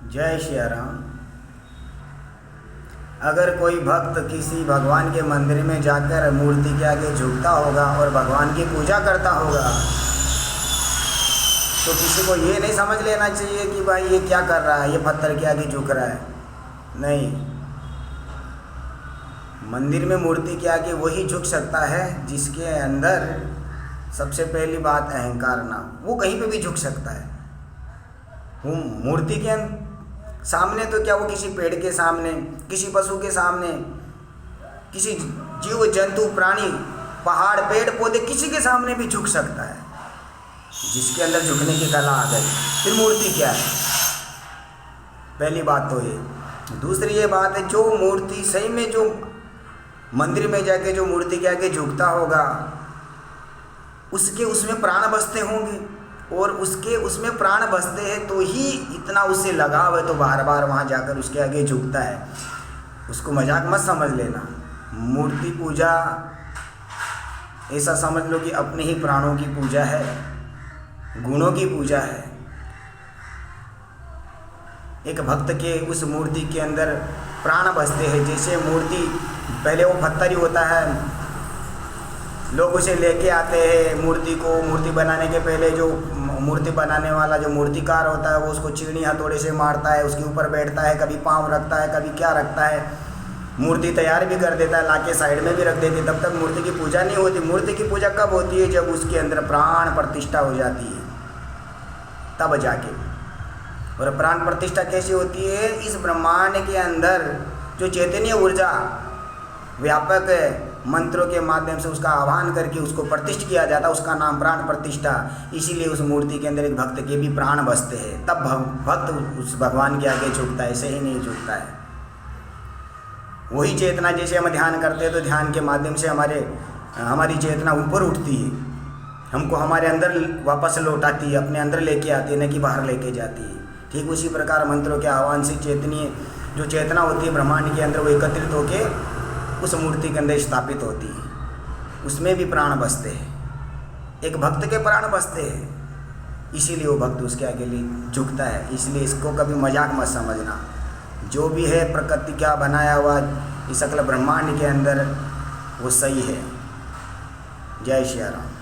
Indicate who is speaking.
Speaker 1: जय श्री राम। अगर कोई भक्त किसी भगवान के मंदिर में जाकर मूर्ति के आगे झुकता होगा और भगवान की पूजा करता होगा तो किसी को ये नहीं समझ लेना चाहिए कि भाई ये क्या कर रहा है, ये पत्थर के आगे झुक रहा है। नहीं, मंदिर में मूर्ति के आगे वही झुक सकता है जिसके अंदर सबसे पहली बात अहंकार ना, वो कहीं पे भी झुक सकता है। वो मूर्ति के सामने तो क्या, वो किसी पेड़ के सामने, किसी पशु के सामने, किसी जीव जंतु प्राणी, पहाड़ पेड़ पौधे, किसी के सामने भी झुक सकता है जिसके अंदर झुकने की कला आ गई। फिर मूर्ति क्या है? पहली बात तो ये। दूसरी ये बात है, जो मूर्ति सही में, जो मंदिर में जाके जो मूर्ति के आगे झुकता होगा उसके उसमें प्राण बसते होंगे, और उसके उसमें प्राण बसते हैं तो ही इतना उससे लगाव है तो बार बार वहाँ जाकर उसके आगे झुकता है। उसको मजाक मत समझ लेना। मूर्ति पूजा ऐसा समझ लो कि अपने ही प्राणों की पूजा है, गुणों की पूजा है। एक भक्त के उस मूर्ति के अंदर प्राण बसते हैं। जैसे मूर्ति पहले वो पत्थर ही होता है, लोग उसे लेके आते हैं मूर्ति को। मूर्ति बनाने के पहले जो मूर्ति बनाने वाला जो मूर्तिकार होता है वो उसको चीनी हथौड़े से मारता है, उसके ऊपर बैठता है, कभी पाँव रखता है, कभी क्या रखता है, मूर्ति तैयार भी कर देता है, लाके साइड में भी रख देते। तब तक मूर्ति की पूजा नहीं होती। मूर्ति की पूजा कब होती है? जब उसके अंदर प्राण प्रतिष्ठा हो जाती है, तब जाके। और प्राण प्रतिष्ठा कैसी होती है? इस ब्रह्मांड के अंदर जो चैतन्य ऊर्जा व्यापक मंत्रों के माध्यम से उसका आह्वान करके उसको प्रतिष्ठित किया जाता है, उसका नाम प्राण प्रतिष्ठा। इसीलिए उस मूर्ति के अंदर एक भक्त के भी प्राण बसते हैं, तब भक्त उस भगवान के आगे झुकता है, ऐसे ही नहीं झुकता है। वही चेतना, जैसे हम ध्यान करते हैं तो ध्यान के माध्यम से हमारी चेतना ऊपर उठती है, हमको हमारे अंदर वापस लौटाती है, अपने अंदर लेके आती है, न कि बाहर लेके जाती है। ठीक उसी प्रकार मंत्रों के आह्वान से चेतनीय जो चेतना होती है ब्रह्मांड के अंदर, वो एकत्रित होकर उस मूर्ति के अंदर स्थापित होती है। उसमें भी प्राण बसते हैं, एक भक्त के प्राण बसते हैं। इसीलिए वो भक्त उसके आगे लिए झुकता है। इसलिए इसको कभी मजाक मत समझना। जो भी है प्रकृति का बनाया हुआ इस सकल ब्रह्मांड के अंदर वो सही है। जय श्री राम।